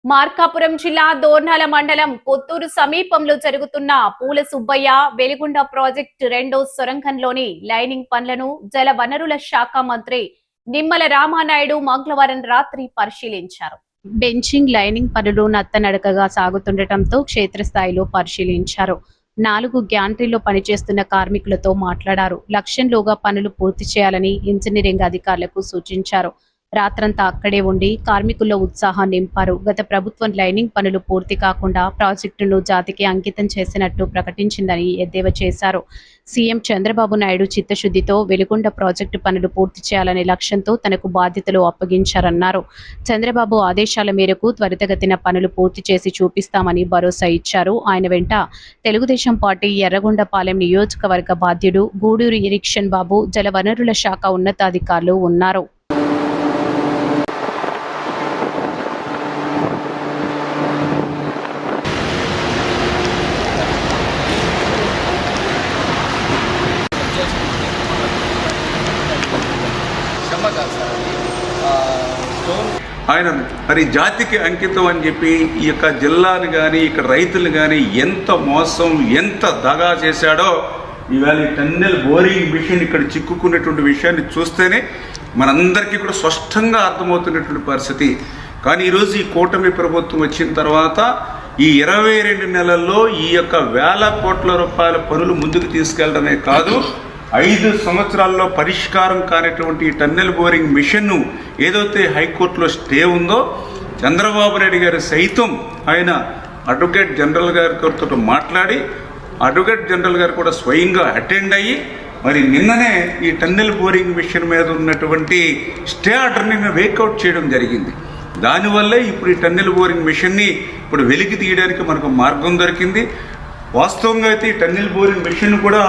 మార్కాపురం జిల్లా దోర్నాల మండలం కొత్తూరు సమీపంలో జరుగుతున్న పూల సుబ్బయ్య వెలిగొండ ప్రాజెక్టు రెండో సొరంగంలోని లైనింగ్ పనులను జల వనరుల శాఖ మంత్రి నిమ్మల రామానాయుడు మంగళవారం రాత్రి పరిశీలించారు. బెంచింగ్ లైనింగ్ పనులు నత్తనడకగా సాగుతుండటంతో క్షేత్రస్థాయిలో పరిశీలించారు. 4 గ్యాంట్రీలో పనిచేస్తున్న కార్మికులతో మాట్లాడారు. లక్ష్యంలోగా పనులు పూర్తి చేయాలని ఇంజనీరింగ్ అధికారులకు సూచించారు. రాత్రంతా అక్కడే ఉండి కార్మికుల్లో ఉత్సాహం నింపారు. గత ప్రభుత్వం లైనింగ్ పనులు పూర్తి కాకుండా ప్రాజెక్టును జాతికి అంకితం చేసినట్టు ప్రకటించిందని ఎద్దేవా చేశారు. సీఎం చంద్రబాబు నాయుడు చిత్తశుద్ధితో వెలిగొండ ప్రాజెక్టు పనులు పూర్తి చేయాలనే లక్ష్యంతో తనకు బాధ్యతలు అప్పగించారన్నారు. చంద్రబాబు ఆదేశాల మేరకు త్వరితగతిన పనులు పూర్తి చేసి చూపిస్తామని భరోసా ఇచ్చారు. ఆయన వెంట తెలుగుదేశం పార్టీ ఎర్రగొండపాలెం నియోజకవర్గ బాధ్యుడు గూడూరు ఇరిక్షన్ బాబు, జలవనరుల శాఖ ఉన్నతాధికారులు ఉన్నారు. ఆయన మరి జాతికి అంకితం అని చెప్పి ఈ యొక్క జిల్లాని కానీ ఇక్కడ రైతులు కానీ ఎంత మోసం ఎంత దగా చేశాడో ఇవాళ ఈ టన్నెల్ బోరింగ్ మిషన్ ఇక్కడ చిక్కుకున్నటువంటి విషయాన్ని చూస్తేనే మనందరికీ కూడా స్పష్టంగా అర్థమవుతున్నటువంటి పరిస్థితి. కానీ ఈరోజు ఈ కూటమి ప్రభుత్వం వచ్చిన తర్వాత ఈ 22 నెలల్లో ఈ యొక్క వేల కోట్ల రూపాయల పనులు ముందుకు తీసుకెళ్లడమే కాదు, 5 సంవత్సరాల్లో పరిష్కారం కానిటువంటి ఈ టన్నెల్ బోరింగ్ మిషన్ను ఏదైతే హైకోర్టులో స్టే ఉందో చంద్రబాబు నాయుడు గారు సైతం ఆయన అడ్వకేట్ జనరల్ గారితో మాట్లాడి అడ్వకేట్ జనరల్ గారు కూడా స్వయంగా అటెండ్ అయ్యి మరి నిన్ననే ఈ టన్నెల్ బోరింగ్ మిషన్ మీద ఉన్నటువంటి స్టే ఆర్డర్ని వేకౌట్ చేయడం జరిగింది. దానివల్లే ఇప్పుడు ఈ టన్నెల్ బోరింగ్ మిషన్ని ఇప్పుడు వెలికి తీయడానికి మనకు మార్గం దొరికింది. వాస్తవంగా అయితే ఈ టన్నెల్ బోరింగ్ మిషన్ కూడా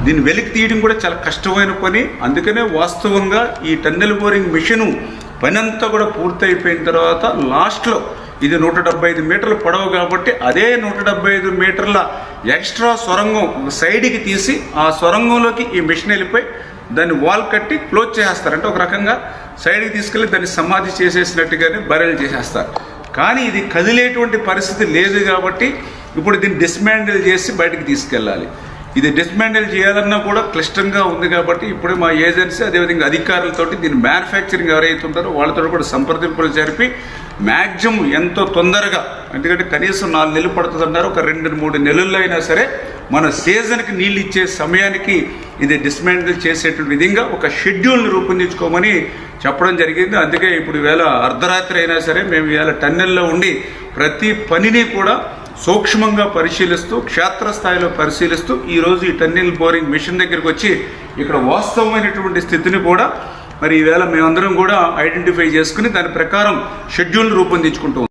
దీన్ని వెలికి తీయడం కూడా చాలా కష్టమైన పని. అందుకనే వాస్తవంగా ఈ టన్నెల్ బోరింగ్ మిషను పని అంతా కూడా పూర్తయిపోయిన తర్వాత లాస్ట్లో ఇది 175 మీటర్ల పొడవు కాబట్టి అదే 175 మీటర్ల ఎక్స్ట్రా సొరంగం సైడ్కి తీసి ఆ సొరంగంలోకి ఈ మిషన్ వెళ్ళిపోయి దాన్ని వాల్ కట్టి క్లోజ్ చేసేస్తారు. అంటే ఒక రకంగా సైడ్కి తీసుకెళ్ళి దాన్ని సమాధి చేసేసినట్టుగానే బరెలు చేసేస్తారు. కానీ ఇది కదిలేటువంటి పరిస్థితి లేదు కాబట్టి ఇప్పుడు దీన్ని డిస్మాండిల్ చేసి బయటకు తీసుకెళ్ళాలి. ఇది డిస్మాండిల్ చేయాలన్నా కూడా క్లిష్టంగా ఉంది కాబట్టి ఇప్పుడు మా ఏజెన్సీ అదేవిధంగా అధికారులతోటి దీన్ని మ్యానుఫ్యాక్చరింగ్ ఎవరైతే ఉంటారో వాళ్ళతో కూడా సంప్రదింపులు జరిపి మ్యాక్సిమం ఎంతో తొందరగా, ఎందుకంటే కనీసం 4 నెలలు పడుతుంది అన్నారు, ఒక 2-3 నెలల్లో అయినా సరే మన సీజన్కి నీళ్ళు ఇచ్చే సమయానికి ఇది డిస్మాండిల్ చేసేటువంటి విధంగా ఒక షెడ్యూల్ని రూపొందించుకోమని చెప్పడం జరిగింది. అందుకే ఇప్పుడు ఈవేళ అర్ధరాత్రి అయినా సరే మేము ఈవేళ టన్నెల్లో ఉండి ప్రతి పనిని కూడా సూక్ష్మంగా పరిశీలిస్తూ క్షేత్రస్థాయిలో పరిశీలిస్తూ ఈరోజు ఈ టన్నెల్ బోరింగ్ మిషన్ దగ్గరికి వచ్చి ఇక్కడ వాస్తవమైనటువంటి స్థితిని కూడా మరి ఈవేళ మేమందరం కూడా ఐడెంటిఫై చేసుకుని దాని ప్రకారం షెడ్యూల్ రూపొందించుకుంటూ